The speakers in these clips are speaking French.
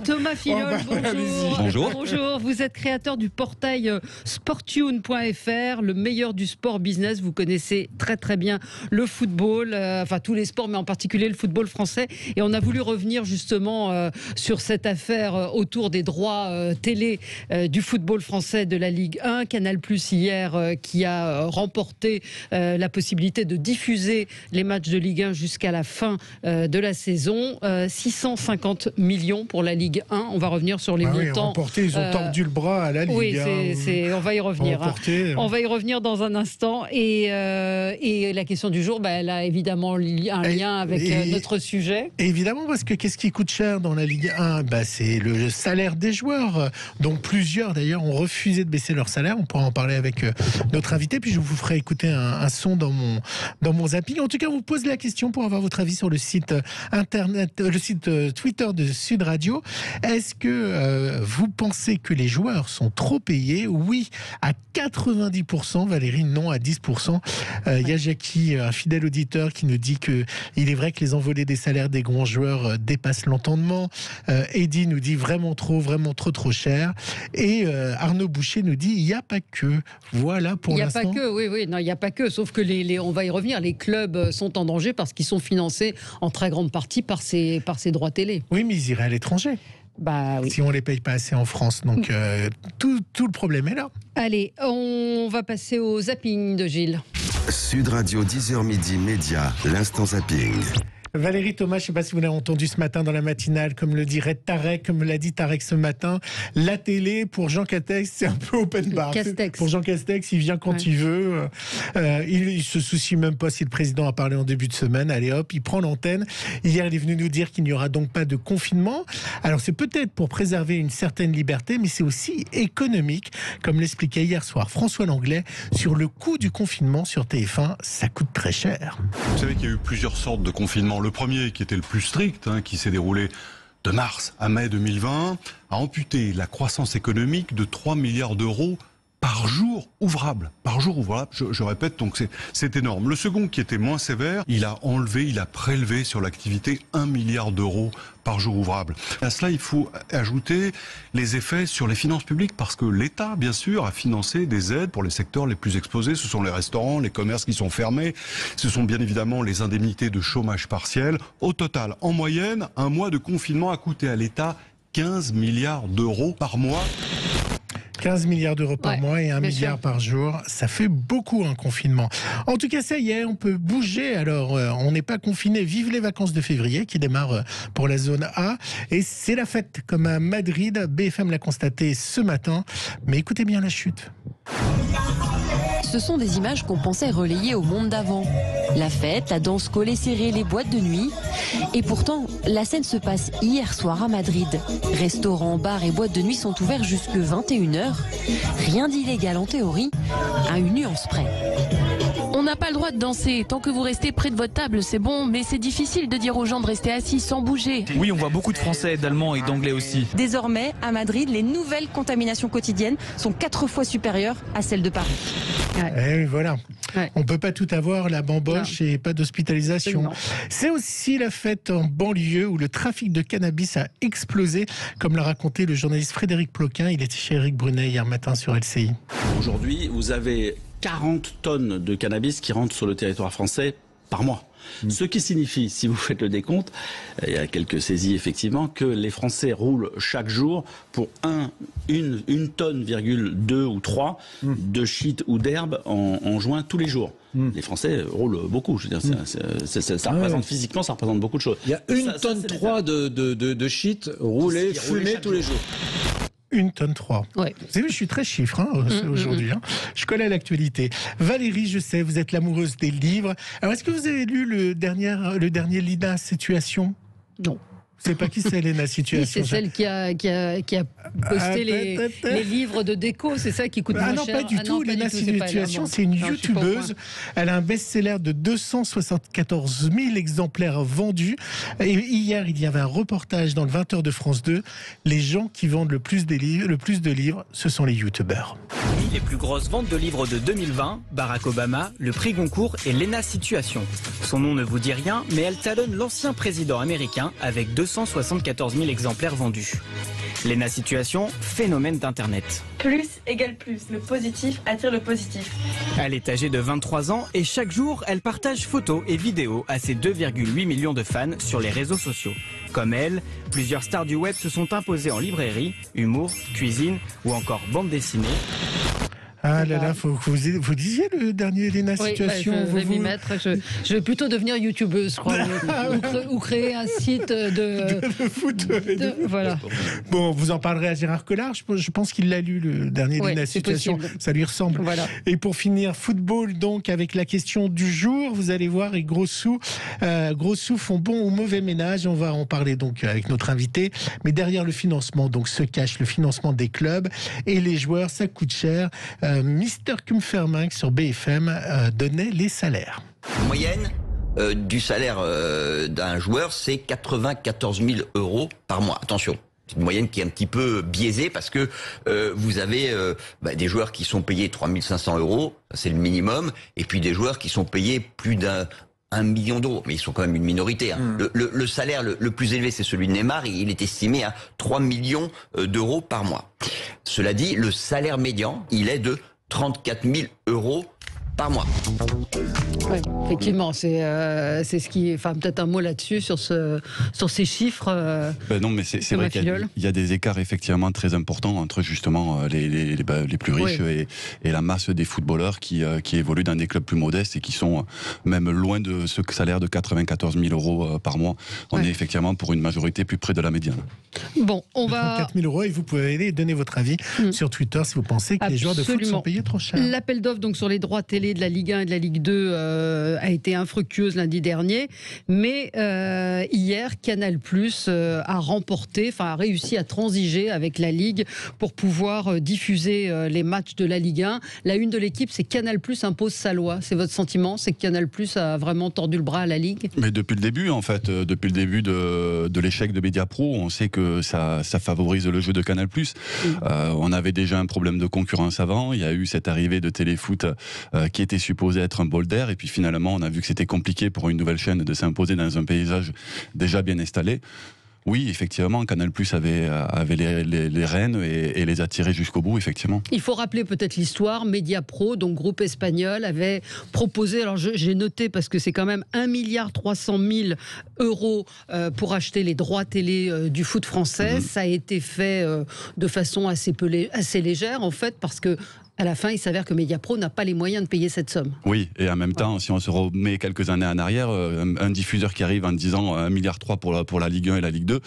Thomas Filol, bonjour. Bonjour. Bonjour, vous êtes créateur du portail sporttune.fr, le meilleur du sport business. Vous connaissez très très bien le football, enfin tous les sports, mais en particulier le football français. Et on a voulu revenir justement sur cette affaire autour des droits télé du football français de la Ligue 1. Canal+ hier qui a remporté la possibilité de diffuser les matchs de Ligue 1 jusqu'à la fin de la saison. 650 millions pour la Ligue 1. On va revenir sur les montants. Remporté, ils ont tordu le bras à la Ligue. Oui, on va y revenir. On va y revenir dans un instant. Et la question du jour, elle a évidemment un lien avec notre sujet. Évidemment, parce que qu'est-ce qui coûte cher dans la Ligue 1 ? C'est le salaire des joueurs. Donc plusieurs, d'ailleurs, ont refusé de baisser leur salaire. On pourra en parler avec notre invité. Puis je vous ferai écouter un son dans mon zapping. En tout cas, on vous pose la question pour avoir votre avis sur le site internet, le site Twitter de Sud Radio. Est-ce que vous pensez que les joueurs sont trop payés ? Oui, à 90%. Valérie, non, à 10%. Il y a Jackie, un fidèle auditeur, qui nous dit qu'il est vrai que les envolées des salaires des grands joueurs dépassent l'entendement. Eddy nous dit vraiment trop cher. Et Arnaud Boucher nous dit il n'y a pas que. Voilà pour l'instant. Il n'y a pas que, oui, non, il n'y a pas que. Sauf que on va y revenir, les clubs sont en danger parce qu'ils sont financés en très grande partie par ces droits télé. Oui, mais ils iraient à l'étranger. Oui. Si on ne les paye pas assez en France. Donc tout le problème est là. Allez, on va passer au zapping de Gilles. Sud Radio, 10h midi, Média, l'instant zapping. Valérie Thomas, je ne sais pas si vous l'avez entendu ce matin dans la matinale, comme le dirait Tarek, comme l'a dit Tarek ce matin, la télé, pour Jean Castex, c'est un peu open bar. Pour Jean Castex, il vient quand il veut. Il se soucie même pas si le président a parlé en début de semaine. Allez hop, il prend l'antenne. Hier, il est venu nous dire qu'il n'y aura donc pas de confinement. Alors, c'est peut-être pour préserver une certaine liberté, mais c'est aussi économique, comme l'expliquait hier soir François Langlais, sur le coût du confinement sur TF1. Ça coûte très cher. Vous savez qu'il y a eu plusieurs sortes de confinements. Le premier, qui était le plus strict, qui s'est déroulé de mars à mai 2020, a amputé la croissance économique de 3 milliards d'euros par jour ouvrable. Je répète, donc c'est énorme. Le second, qui était moins sévère, il a prélevé sur l'activité 1 milliard d'euros par jour ouvrable. À cela, il faut ajouter les effets sur les finances publiques, parce que l'État, bien sûr, a financé des aides pour les secteurs les plus exposés. Ce sont les restaurants, les commerces qui sont fermés. Ce sont bien évidemment les indemnités de chômage partiel. Au total, en moyenne, un mois de confinement a coûté à l'État 15 milliards d'euros par mois. 15 milliards d'euros par mois et 1 milliard par jour. Ça fait beaucoup un confinement. En tout cas, ça y est, on peut bouger. Alors, on n'est pas confiné. Vive les vacances de février qui démarrent pour la zone A. Et c'est la fête, comme à Madrid. BFM l'a constaté ce matin. Mais écoutez bien la chute. Ce sont des images qu'on pensait relayer au monde d'avant. La fête, la danse collée serrée, les boîtes de nuit. Et pourtant, la scène se passe hier soir à Madrid. Restaurants, bars et boîtes de nuit sont ouverts jusque 21h. Rien d'illégal en théorie, à une nuance près. On n'a pas le droit de danser. Tant que vous restez près de votre table, c'est bon, mais c'est difficile de dire aux gens de rester assis sans bouger. Oui, on voit beaucoup de Français, d'Allemands et d'Anglais aussi. Désormais, à Madrid, les nouvelles contaminations quotidiennes sont 4 fois supérieures à celles de Paris. Et voilà. On ne peut pas tout avoir, la bamboche et pas d'hospitalisation. C'est aussi la fête en banlieue où le trafic de cannabis a explosé, comme l'a raconté le journaliste Frédéric Ploquin. Il était chez Éric Brunet hier matin sur LCI. Aujourd'hui, vous avez 40 tonnes de cannabis qui rentrent sur le territoire français par mois. Ce qui signifie, si vous faites le décompte, il y a quelques saisies effectivement, que les Français roulent chaque jour pour une tonne, 2 ou 3 de shit ou d'herbe en joint tous les jours. Les Français roulent beaucoup. Je veux dire, ça représente physiquement, ça représente beaucoup de choses. Il y a 1 tonne 3 de shit roulé, fumé tous les jours. 1 tonne 3. Ouais. Vous savez, je suis très chiffre aujourd'hui. Je connais l'actualité. Valérie, je sais, vous êtes l'amoureuse des livres. Alors, est-ce que vous avez lu le dernier Lina Situation ? Non. Vous savez pas qui c'est, Léna Situation? C'est celle qui a posté les livres de déco, c'est ça qui coûte moins cher? Non, pas du tout. Léna Situation, c'est une youtubeuse. Elle a un best-seller de 274 000 exemplaires vendus. Et hier, il y avait un reportage dans le 20h de France 2. Les gens qui vendent le plus de livres, ce sont les youtubeurs. Les plus grosses ventes de livres de 2020, Barack Obama, le prix Goncourt et Léna Situation. Son nom ne vous dit rien, mais elle talonne l'ancien président américain avec 200 274 000 exemplaires vendus. Léna Situation, phénomène d'Internet. Plus égale plus. Le positif attire le positif. Elle est âgée de 23 ans et chaque jour, elle partage photos et vidéos à ses 2,8 millions de fans sur les réseaux sociaux. Comme elle, plusieurs stars du web se sont imposées en librairie, humour, cuisine ou encore bande dessinée. Ah là là, vous disiez le dernier Léna Situation. Je vais m'y mettre. Je vais plutôt devenir youtubeuse, je crois, ou créer un site de foot. Voilà. Bon, vous en parlerez à Gérard Collard. Je pense qu'il l'a lu, le dernier Léna Situation. Ça lui ressemble. Voilà. Et pour finir, football, donc, avec la question du jour. Vous allez voir, et gros sous font bon ou mauvais ménage. On va en parler donc avec notre invité. Mais derrière le financement, donc, se cache le financement des clubs et les joueurs. Ça coûte cher. Mister Kumfermink sur BFM donnait les salaires. En moyenne du salaire d'un joueur, c'est 94 000 € par mois. Attention, c'est une moyenne qui est un petit peu biaisée parce que vous avez des joueurs qui sont payés 3 500 €, c'est le minimum, et puis des joueurs qui sont payés plus d'1 million d'euros, mais ils sont quand même une minorité. Hein. Le salaire le plus élevé, c'est celui de Neymar, il est estimé à 3 millions d'euros par mois. Cela dit, le salaire médian, il est de 34 000 € par mois. Oui, effectivement, c'est ce qui. Enfin, peut-être un mot là-dessus sur ces chiffres. Non, mais c'est vrai qu'il y a des écarts effectivement très importants entre justement les plus riches et la masse des footballeurs qui évoluent dans des clubs plus modestes et qui sont même loin de ce salaire de 94 000 € par mois. On est effectivement pour une majorité plus près de la médiane. Bon, on va. 34 000 € et vous pouvez aller donner votre avis sur Twitter si vous pensez que les joueurs de foot sont payés trop cher. L'appel d'offres donc sur les droits télé de la Ligue 1 et de la Ligue 2 a été infructueuse lundi dernier, mais hier Canal+ a réussi à transiger avec la Ligue pour pouvoir diffuser les matchs de la Ligue 1. La une de l'équipe, c'est Canal+ impose sa loi. C'est votre sentiment? C'est que Canal+ a vraiment tordu le bras à la Ligue? Mais depuis le début, en fait, depuis le début de l'échec de Mediapro, on sait que ça favorise le jeu de Canal+. On avait déjà un problème de concurrence avant. Il y a eu cette arrivée de Téléfoot qui était supposé être un bol d'air, et puis finalement on a vu que c'était compliqué pour une nouvelle chaîne de s'imposer dans un paysage déjà bien installé. Oui, effectivement, Canal+ avait les rênes et les a tirés jusqu'au bout, effectivement. Il faut rappeler peut-être l'histoire. Mediapro, donc groupe espagnol, avait proposé, alors j'ai noté parce que c'est quand même 1,3 milliard € pour acheter les droits télé du foot français. Ça a été fait de façon assez légère, en fait, parce que à la fin, il s'avère que Mediapro n'a pas les moyens de payer cette somme. Oui, et en même temps, si on se remet quelques années en arrière, un diffuseur qui arrive en disant 1,3 milliard pour la Ligue 1 et la Ligue 2,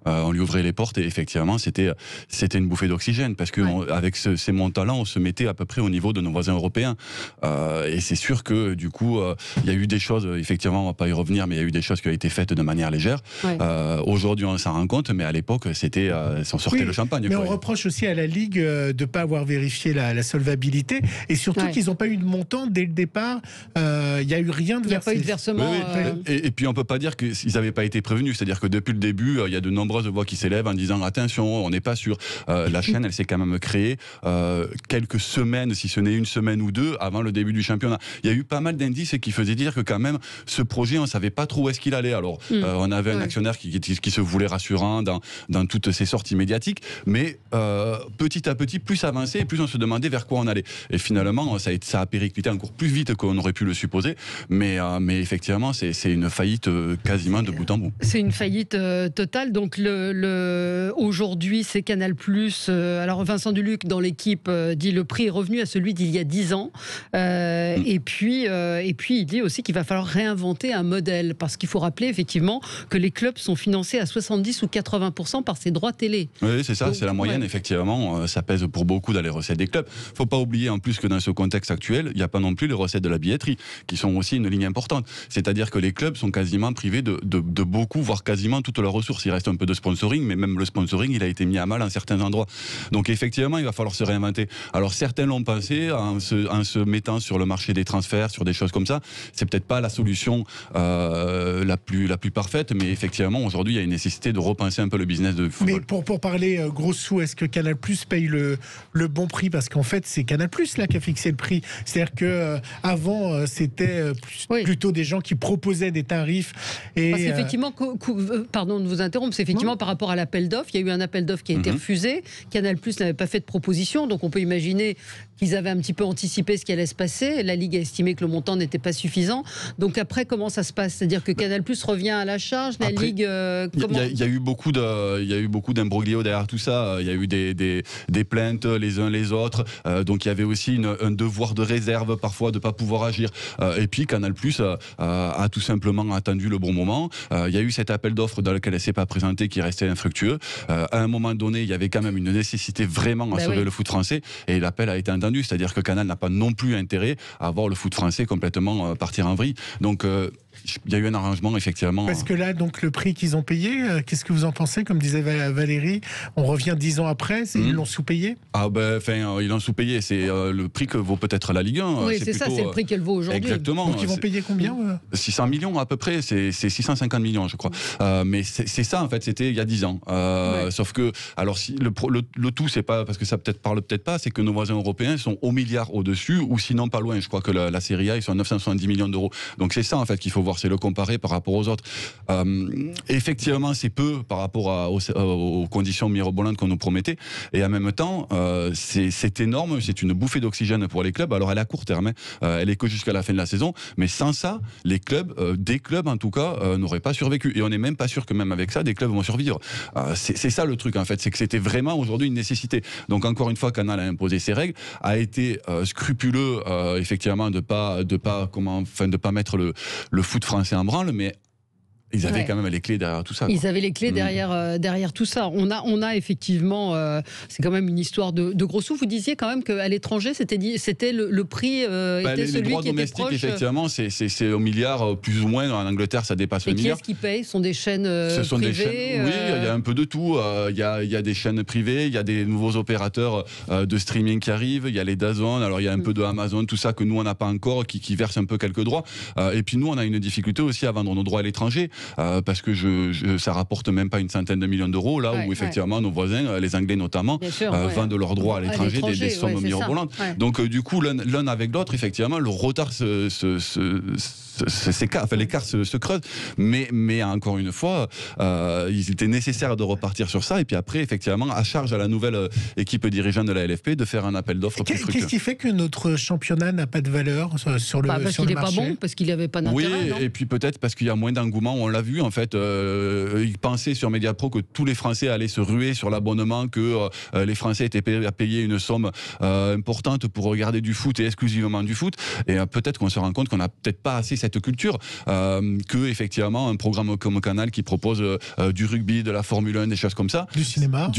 on lui ouvrait les portes, et effectivement, c'était une bouffée d'oxygène, parce qu'avec ces montants-là, on se mettait à peu près au niveau de nos voisins européens. Et c'est sûr que, du coup, il y a eu des choses, effectivement, on ne va pas y revenir, mais il y a eu des choses qui ont été faites de manière légère. Aujourd'hui, on s'en rend compte, mais à l'époque, on sortait le champagne. Mais on reproche aussi à la Ligue de ne pas avoir vérifié la solvabilité, et surtout qu'ils n'ont pas eu de montant dès le départ. Il n'y a eu rien de versé. Il n'y a pas eu de versement. Et puis on ne peut pas dire qu'ils n'avaient pas été prévenus. C'est-à-dire que depuis le début, il y a de nombreuses voix qui s'élèvent en disant attention, on n'est pas sûr. La chaîne, elle s'est quand même créée quelques semaines, si ce n'est une semaine ou deux, avant le début du championnat. Il y a eu pas mal d'indices qui faisaient dire que quand même, ce projet, on ne savait pas trop où est-ce qu'il allait. Alors, on avait un actionnaire qui se voulait rassurant dans toutes ces sorties médiatiques, mais petit à petit, plus ça avançait et plus on se demandait vers quoi on allait. Et finalement, ça a périclité encore plus vite qu'on aurait pu le supposer. Mais effectivement, c'est une faillite quasiment de bout en bout. C'est une faillite totale. Donc aujourd'hui, c'est Canal+. Alors Vincent Duluc, dans l'équipe, dit le prix est revenu à celui d'il y a 10 ans. Et puis, il dit aussi qu'il va falloir réinventer un modèle. Parce qu'il faut rappeler effectivement que les clubs sont financés à 70 ou 80% par ces droits télé. Oui, c'est ça, c'est la moyenne. Effectivement, ça pèse pour beaucoup dans les recettes des clubs. Il ne faut pas oublier en plus que dans ce contexte actuel, il n'y a pas non plus les recettes de la billetterie, qui sont aussi une ligne importante. C'est-à-dire que les clubs sont quasiment privés de beaucoup, voire quasiment toutes leurs ressources. Il reste un peu de sponsoring, mais même le sponsoring, il a été mis à mal en certains endroits. Donc effectivement, il va falloir se réinventer. Alors certains l'ont pensé en se mettant sur le marché des transferts, sur des choses comme ça. C'est peut-être pas la solution la plus parfaite, mais effectivement, aujourd'hui, il y a une nécessité de repenser un peu le business de football. Mais pour parler gros sous, est-ce que Canal+ paye le bon prix? Parce qu'en fait, c'est Canal+ là qui a fixé le prix. C'est-à-dire que avant c'était plutôt des gens qui proposaient des tarifs. Et parce qu'effectivement, pardon de vous interrompre, c'est effectivement par rapport à l'appel d'offres. Il y a eu un appel d'offres qui a été refusé. Canal+ n'avait pas fait de proposition, donc on peut imaginer qu'ils avaient un petit peu anticipé ce qui allait se passer. La Ligue a estimé que le montant n'était pas suffisant. Donc après, comment ça se passe? C'est-à-dire que Canal+ revient à la charge, la Ligue. Il y a eu beaucoup d'imbroglio derrière tout ça. Il y a eu des plaintes les uns les autres. Donc il y avait aussi un devoir de réserve parfois de pas pouvoir agir. Et puis Canal+ a tout simplement attendu le bon moment. Il y a eu cet appel d'offres dans lequel elle s'est pas présentée qui restait infructueux. À un moment donné, il y avait quand même une nécessité vraiment à sauver le foot français et l'appel a été entendu. C'est-à-dire que Canal n'a pas non plus intérêt à voir le foot français complètement partir en vrille. Donc il y a eu un arrangement effectivement. Parce que là, donc le prix qu'ils ont payé, qu'est-ce que vous en pensez? Comme disait Valérie, on revient 10 ans après, ils l'ont sous-payé? Ah ben, ils l'ont sous-payé. C'est le prix que vaut peut-être la Ligue 1. Oui, c'est ça, c'est le prix qu'elle vaut aujourd'hui. Exactement. Donc ils vont payer combien? 600 millions à peu près, c'est 650 millions je crois. Mais c'est ça en fait, c'était il y a 10 ans. Sauf que, alors si le tout, c'est pas, parce que ça parle peut-être pas, c'est que nos voisins européens sont au milliard au-dessus, ou sinon pas loin. Je crois que la Serie A, ils sont à 970 millions d'euros. Donc c'est ça en fait qu'il faut voir, c'est le comparer par rapport aux autres. Effectivement, c'est peu par rapport aux conditions mirobolantes qu'on nous promettait, et en même temps, c'est énorme, c'est une bouffée d'oxygène pour les clubs. Alors elle est à court terme, elle est que jusqu'à la fin de la saison, mais sans ça, les clubs, des clubs en tout cas, n'auraient pas survécu. Et on n'est même pas sûr que même avec ça, des clubs vont survivre. C'est ça le truc en fait, c'est que c'était vraiment aujourd'hui une nécessité. Donc encore une fois, Canal a imposé ses règles, a été scrupuleux effectivement de pas mettre le foot français en branle, mais ils avaient quand même les clés derrière tout ça. Ils avaient les clés derrière tout ça. On a effectivement, c'est quand même une histoire de gros sous. Vous disiez quand même qu'à l'étranger, c'était le prix était celui droits qui était domestiques, proche. Effectivement, c'est au milliard, plus ou moins. En Angleterre, ça dépasse le milliard. Et qui est-ce qui paye? Ce sont des chaînes Ce sont privées, des chaînes, oui, il y a un peu de tout. Il y a des chaînes privées, il y a des nouveaux opérateurs de streaming qui arrivent, il y a les DAZN, alors il y a un peu de Amazon, tout ça que nous, on n'a pas encore, qui versent un peu quelques droits. Et puis nous, on a une difficulté aussi à vendre nos droits à l'étranger. Parce que ça rapporte même pas une centaine de millions d'euros, là où effectivement nos voisins, les Anglais notamment, vendent leurs droits à l'étranger des sommes mirobolantes. Donc du coup, l'un avec l'autre, effectivement, le retard l'écart se creuse, mais encore une fois, il était nécessaire de repartir sur ça, et puis après, effectivement, à charge à la nouvelle équipe dirigeante de la LFP de faire un appel d'offres plus fructueux. Qu'est-ce qui fait que notre championnat n'a pas de valeur sur le marché? Parce qu'il n'est pas bon, parce qu'il n'y avait pas d'intérêt. Oui, et puis peut-être parce qu'il y a moins d'engouement, on l'a vu en fait, ils pensaient sur Mediapro que tous les Français allaient se ruer sur l'abonnement, que les Français étaient à payer une somme importante pour regarder du foot et exclusivement du foot, et peut-être qu'on se rend compte qu'on n'a peut-être pas assez cette culture, que effectivement un programme comme Canal qui propose du rugby, de la Formule 1, des choses comme ça, du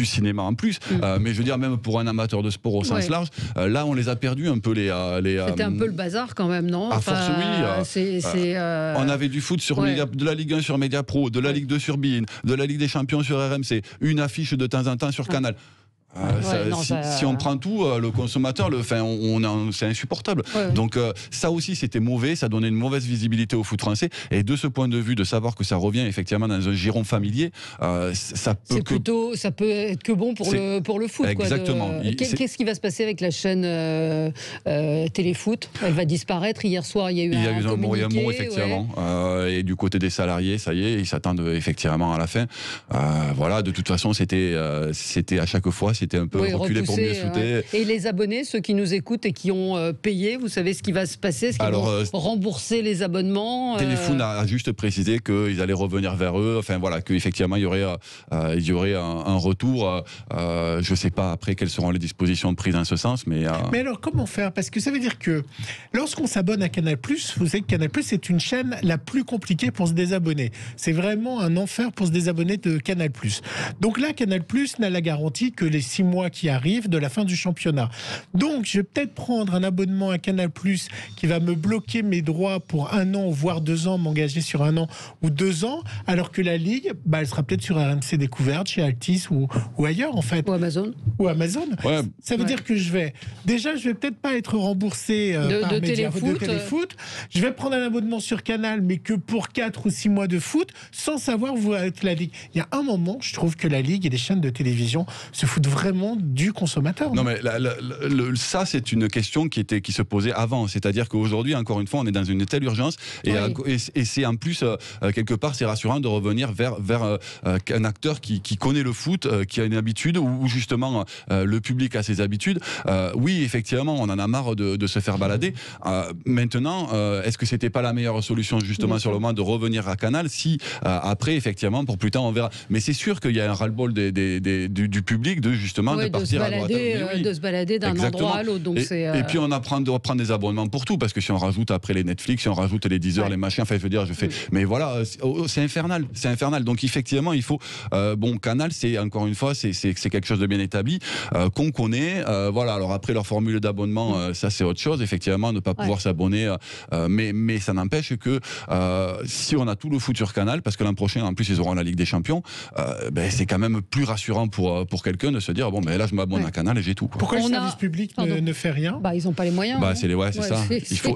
cinéma en plus, mais je veux dire même pour un amateur de sport au sens large, là on les a perdus un peu c'était un peu le bazar quand même, non? À force, oui. On avait du foot sur de la Ligue 1 sur Mediapro, de la Ligue 2 sur beIN, de la Ligue des Champions sur RMC, une affiche de temps en temps sur Canal. Si on prend tout, le consommateur, c'est insupportable. Donc ça aussi c'était mauvais, ça donnait une mauvaise visibilité au foot français, et de ce point de vue, de savoir que ça revient effectivement dans un giron familier, ça peut être que bon pour le foot. Exactement. Qu'est-ce qui va se passer avec la chaîne Téléfoot? Elle va disparaître. Hier soir, il y a eu un communiqué, effectivement. Et du côté des salariés, ça y est, ils s'attendent effectivement à la fin. Voilà, de toute façon, c'était à chaque fois, c'était un peu reculé pour mieux sauter. Et les abonnés, ceux qui nous écoutent et qui ont payé, vous savez ce qui va se passer? Est-ce qu'ils vont rembourser les abonnements? Téléfoot a juste précisé qu'ils allaient revenir vers eux, qu'effectivement il y aurait un retour. Je ne sais pas après quelles seront les dispositions prises en ce sens, mais alors comment faire? Parce que ça veut dire que lorsqu'on s'abonne à Canal+, vous savez que Canal+, c'est une chaîne la plus compliquée pour se désabonner. C'est vraiment un enfer pour se désabonner de Canal+. Donc là, Canal+ n'a la garantie que les 6 mois qui arrivent de la fin du championnat. Donc, je vais peut-être prendre un abonnement à Canal+, qui va me bloquer mes droits pour 1 an, voire 2 ans, m'engager sur 1 an ou 2 ans, alors que la Ligue, elle sera peut-être sur RMC Découverte, chez Altis ou ailleurs, en fait. Ou Amazon. Ouais. Ça veut dire que je vais peut-être pas être remboursé par de Téléfoot. Je vais prendre un abonnement sur Canal, mais que pour 4 ou 6 mois de foot, sans savoir où va être la Ligue. Il y a un moment, je trouve que la Ligue et les chaînes de télévision se foutent vraiment du consommateur. Non, mais ça, c'est une question qui se posait avant. C'est-à-dire qu'aujourd'hui, encore une fois, on est dans une telle urgence et c'est en plus, quelque part, c'est rassurant de revenir vers un acteur qui connaît le foot, qui a une habitude, où justement le public a ses habitudes. Oui, effectivement, on en a marre de se faire balader. Maintenant, est-ce que c'était pas la meilleure solution justement sur le moment de revenir à Canal si après, effectivement, pour plus tard, on verra. Mais c'est sûr qu'il y a un ras-le-bol du public de justement de partir à droite. De se balader d'un endroit à l'autre. Donc et puis on apprend de reprendre des abonnements pour tout, parce que si on rajoute après les Netflix, si on rajoute les Deezer, les machins, enfin je veux dire, mais voilà, c'est infernal, c'est infernal. Donc effectivement, il faut Canal, c'est encore une fois, c'est quelque chose de bien établi, qu'on connaît. Voilà. Alors après leur formule d'abonnement, ça c'est autre chose. Effectivement, ne pas pouvoir s'abonner, mais ça n'empêche que si on a tout le foot sur Canal, parce que l'an prochain, en plus, ils auront la Ligue des Champions, c'est quand même plus rassurant pour quelqu'un de se dire bon, là, je m'abonne à Canal et j'ai tout. Pourquoi le service public ne fait rien? Ils n'ont pas les moyens. C'est ça.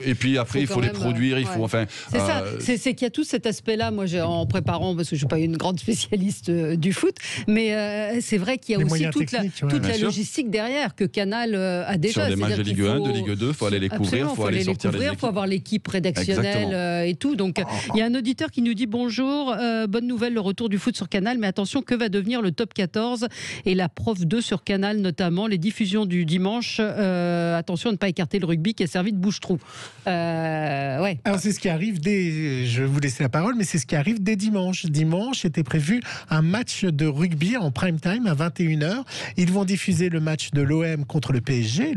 Et puis après, il faut les produire. Il faut c'est ça. C'est qu'il y a tout cet aspect-là. Moi, en préparant, parce que je ne suis pas une grande spécialiste du foot, mais c'est vrai qu'il y a aussi toute la logistique derrière que Canal a déjà. Sur des matchs de Ligue 1, de Ligue 2, il faut aller les couvrir, il faut aller sortir les équipes. Il faut avoir l'équipe rédactionnelle et tout. Donc, il y a un auditeur qui nous dit bonjour, bonne nouvelle, le retour du foot sur Canal, mais attention, que va devenir le top 14 et la Prof 2 sur Canal, notamment les diffusions du dimanche. Attention à ne pas écarter le rugby qui a servi de bouche-trou. Alors c'est ce qui arrive je vais vous laisser la parole, mais c'est ce qui arrive dès dimanche. Dimanche était prévu un match de rugby en prime time à 21h. Ils vont diffuser le match de l'OM contre le PSG,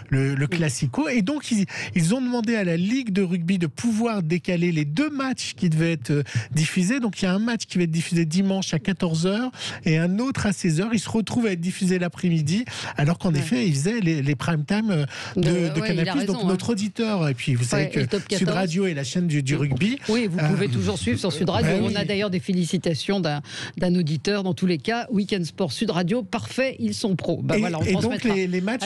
le Classico, et donc ils ont demandé à la Ligue de rugby de pouvoir décaler les deux matchs qui devaient être diffusés. Donc il y a un match qui va être diffusé dimanche à 14h et un autre à 16h. Il se retrouve à être diffusé l'après-midi, alors qu'en effet, ils faisaient les prime time de Canal+. Donc notre auditeur, et puis vous savez que Sud Radio est la chaîne du rugby. Oui, vous pouvez toujours suivre sur Sud Radio. On a d'ailleurs des félicitations d'un auditeur. Dans tous les cas, Week-end Sport Sud Radio, parfait, ils sont pros. Et donc les matchs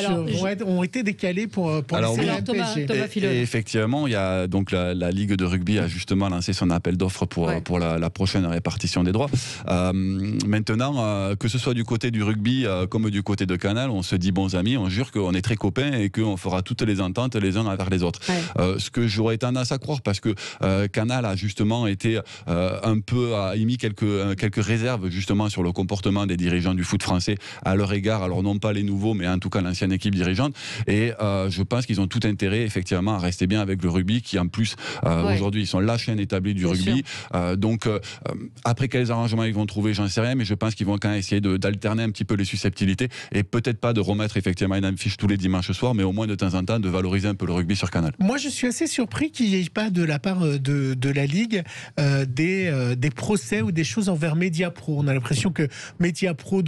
ont été décalés pour Thomas Fileux. Et effectivement, il y a donc la Ligue de rugby a justement lancé son appel d'offres pour la prochaine répartition des droits. Maintenant, que ce soit du côté du rugby comme du côté de Canal, on se dit bons amis, on jure qu'on est très copains et qu'on fera toutes les ententes les uns vers les autres. Ce que j'aurais tendance à croire, parce que Canal a justement été a émis quelques réserves justement sur le comportement des dirigeants du foot français à leur égard, alors non pas les nouveaux, mais en tout cas l'ancienne équipe dirigeante, et je pense qu'ils ont tout intérêt effectivement à rester bien avec le rugby, qui en plus aujourd'hui ils sont la chaîne établie du rugby. Donc après quels arrangements ils vont trouver, j'en sais rien, mais je pense qu'ils vont quand même essayer d'alterner un petit peu les susceptibilités, et peut-être pas de remettre effectivement une affiche tous les dimanches soirs, mais au moins de temps en temps de valoriser un peu le rugby sur Canal. Moi je suis assez surpris qu'il n'y ait pas de la part de la Ligue des procès ou des choses envers Mediapro. On a l'impression que Mediapro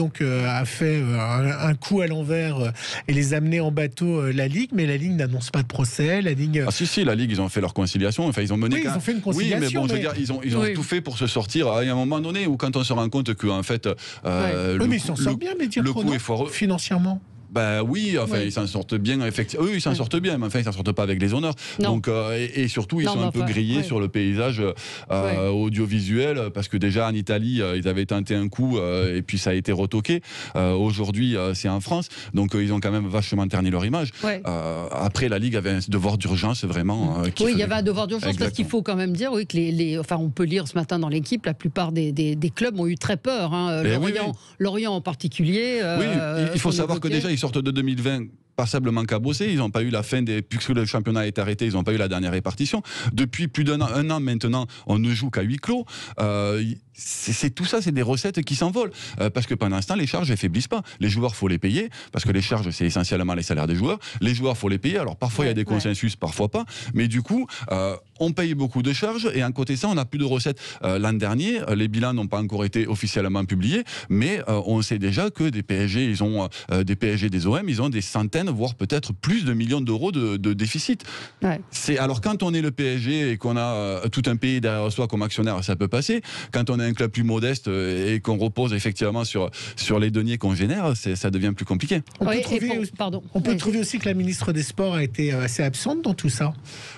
a fait un coup à l'envers et les amener en bateau la Ligue, mais la Ligue n'annonce pas de procès. La Ligue... si, la Ligue, ils ont fait leur conciliation. Enfin, ils ont mené. Oui, ils ont fait une conciliation. Oui, mais bon, je veux dire, ils ont tout fait pour se sortir. Il y a un moment donné où, quand on se rend compte que en fait, mais ils s'en sortent bien, Mediapro, le coup est foireux financièrement. Oui, enfin, ils s'en sortent bien, effectivement. Eux, ils s'en sortent bien, mais enfin, ils s'en sortent pas avec les honneurs. Donc, et surtout, ils sont un peu grillés sur le paysage audiovisuel, parce que déjà en Italie, ils avaient tenté un coup, et puis ça a été retoqué. Aujourd'hui, c'est en France, donc ils ont quand même vachement terni leur image. Après, la Ligue avait un devoir d'urgence vraiment. Il y avait un devoir d'urgence. Parce qu'il faut quand même dire, que enfin, on peut lire ce matin dans l'équipe, la plupart des clubs ont eu très peur. Lorient en particulier. Il faut savoir que déjà ils sortent de 2020 passablement cabossés, ils n'ont pas eu la fin puisque le championnat est arrêté, ils n'ont pas eu la dernière répartition. Depuis plus d'un an maintenant, on ne joue qu'à huis clos. Tout ça, c'est des recettes qui s'envolent. Parce que pendant ce temps, les charges ne faiblissent pas. Les joueurs, il faut les payer, parce que les charges, c'est essentiellement les salaires des joueurs. Les joueurs, il faut les payer. Alors parfois, il y a des consensus, parfois pas. Mais du coup, on paye beaucoup de charges, et à côté de ça, on n'a plus de recettes. L'an dernier, les bilans n'ont pas encore été officiellement publiés, mais on sait déjà que des PSG, des PSG, des OM, ils ont des centaines, voire peut-être plus de millions d'euros de déficit. Alors quand on est le PSG et qu'on a tout un pays derrière soi comme actionnaire, ça peut passer. Quand on est un club plus modeste et qu'on repose effectivement sur les deniers qu'on génère, ça devient plus compliqué. On peut trouver aussi que la ministre des Sports a été assez absente dans tout ça.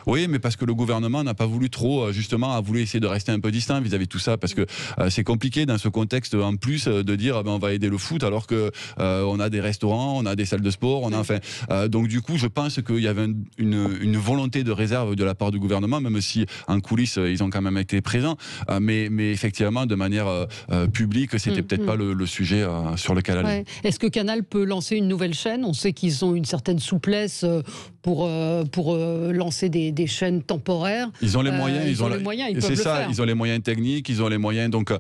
Oui, mais parce que le gouvernement gouvernement n'a pas voulu trop, justement, a voulu essayer de rester un peu distinct vis-à-vis de tout ça, parce que c'est compliqué dans ce contexte, en plus, de dire on va aider le foot alors que on a des restaurants, on a des salles de sport, on a enfin. Donc du coup, je pense qu'il y avait une volonté de réserve de la part du gouvernement, même si en coulisses ils ont quand même été présents, mais effectivement de manière publique, c'était peut-être pas le sujet sur lequel aller. Ouais. Est-ce que Canal peut lancer une nouvelle chaîne? On sait qu'ils ont une certaine souplesse pour lancer des chaînes temporaires. Ils ont les moyens, ils peuvent le faire. Ils ont les moyens techniques, ils ont les moyens, donc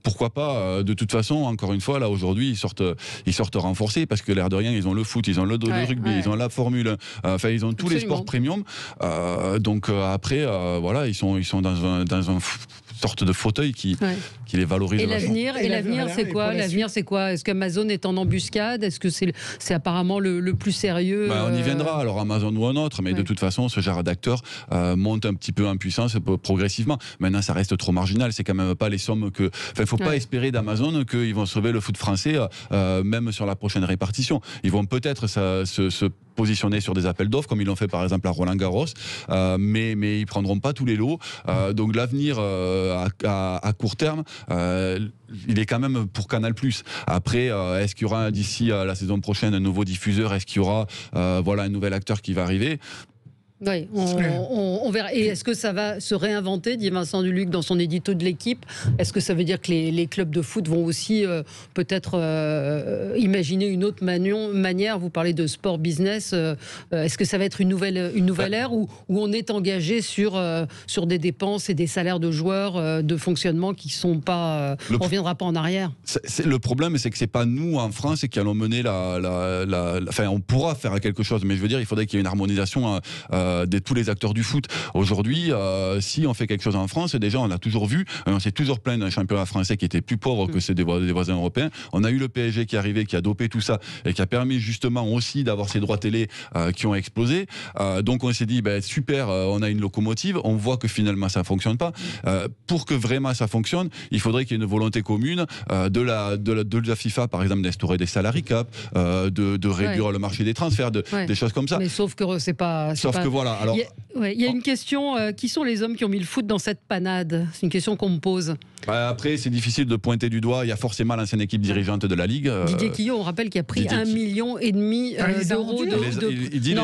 pourquoi pas. De toute façon, encore une fois, là aujourd'hui, ils sortent renforcés, parce que l'air de rien, ils ont le foot, ils ont le rugby, ils ont la Formule 1, enfin ils ont tous les sports premium. Donc après, voilà, ils sont dans un sorte de fauteuil qui les valorise. Et l'avenir, c'est quoi? L'avenir, c'est quoi? Est-ce qu'Amazon est en embuscade? Est-ce que c'est apparemment le plus sérieux? On y viendra, alors Amazon ou un autre, mais de toute façon, ce genre d'acteur monte un petit peu en puissance progressivement. Maintenant, ça reste trop marginal. C'est quand même pas les sommes que. Enfin, il faut pas espérer d'Amazon qu'ils vont sauver le foot français, même sur la prochaine répartition. Ils vont peut-être se positionner sur des appels d'offres, comme ils l'ont fait par exemple à Roland-Garros, mais ils prendront pas tous les lots. Donc l'avenir à court terme, il est quand même pour Canal+. Après, est-ce qu'il y aura d'ici la saison prochaine un nouveau diffuseur? Est-ce qu'il y aura un nouvel acteur qui va arriver? Oui, on verra. Et est-ce que ça va se réinventer, dit Vincent Duluc dans son édito de l'Équipe? Est-ce que ça veut dire que les clubs de foot vont aussi peut-être imaginer une autre manière? Vous parlez de sport business. Est-ce que ça va être une nouvelle ère où on est engagé sur des dépenses et des salaires de joueurs de fonctionnement qui sont pas... on ne reviendra pas en arrière. Le problème, c'est que c'est pas nous en France qui allons mener enfin, on pourra faire quelque chose, mais je veux dire, il faudrait qu'il y ait une harmonisation de tous les acteurs du foot. Aujourd'hui, si on fait quelque chose en France, déjà on a toujours vu, on s'est toujours plaint d'un championnat français qui était plus pauvre que ceux des voisins européens. On a eu le PSG qui est arrivé, qui a dopé tout ça et qui a permis justement aussi d'avoir ces droits télé qui ont explosé. Donc on s'est dit, super, on a une locomotive, on voit que finalement ça fonctionne pas. Pour que vraiment ça fonctionne, il faudrait qu'il y ait une volonté commune de la FIFA, par exemple, d'instaurer des salary cap, de réduire le marché des transferts, des choses comme ça. Mais sauf que c'est pas... Voilà, alors... Il y a une question, qui sont les hommes qui ont mis le foot dans cette panade? C'est une question qu'on me pose. Après, c'est difficile de pointer du doigt. Il y a forcément l'ancienne équipe dirigeante de la Ligue. Didier Quillot, on rappelle qu'il a pris 1,5 million d'euros. Il dit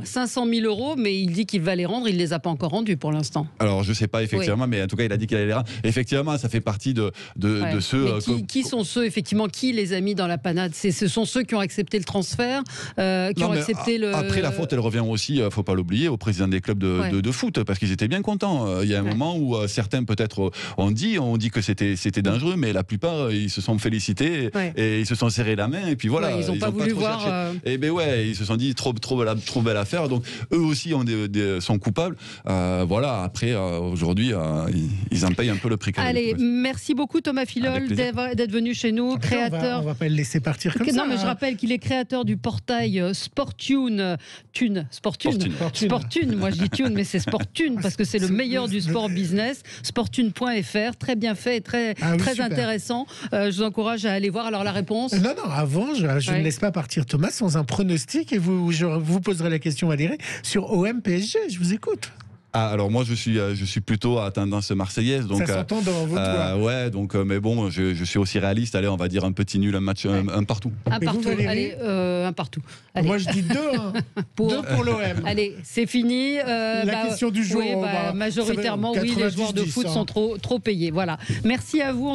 500 000 euros, mais il dit qu'il va les rendre. Il ne les a pas encore rendus pour l'instant. Alors, je ne sais pas effectivement, mais en tout cas, il a dit qu'il allait les rendre. Effectivement, ça fait partie de ceux... Qui sont ceux, effectivement, qui les a mis dans la panade? Ce sont ceux qui ont accepté le transfert, qui ont accepté le... Après, la faute, elle revient aussi, il ne faut pas l'oublier, au président des clubs de foot, parce qu'ils étaient bien contents. Il y a un moment où certains, peut-être, ont dit que c'était dangereux, mais la plupart, ils se sont félicités et ils se sont serrés la main, et puis voilà. Ils n'ont pas voulu voir... Et ils se sont dit, trop belle affaire, donc eux aussi sont coupables. Voilà, après, aujourd'hui, ils en payent un peu le prix. Allez, merci beaucoup Thomas Filol d'être venu chez nous, créateur... On va pas le laisser partir comme ça. Non, mais je rappelle qu'il est créateur du portail Sportune. Sportune, moi je dis Tune, mais c'est Sportune parce que c'est le meilleur du sport business. Sportune.fr, très bien fait et très intéressant. Je vous encourage à aller voir. Alors la réponse? Non, avant, je ne laisse pas partir Thomas sans un pronostic et je vous poserai la question, Valérie, sur OM PSG. Je vous écoute. Alors moi je suis plutôt à tendance marseillaise, donc ça s'entend dans votre voix. Ouais, donc mais bon, je suis aussi réaliste. Allez, on va dire un petit nul, un match, un partout. Un partout. Allez, un partout. Allez. Moi je dis 2 pour l'OM. Allez, c'est fini. La question du jour. Majoritairement, oui, les joueurs de foot sont trop payés. Voilà. Merci à vous.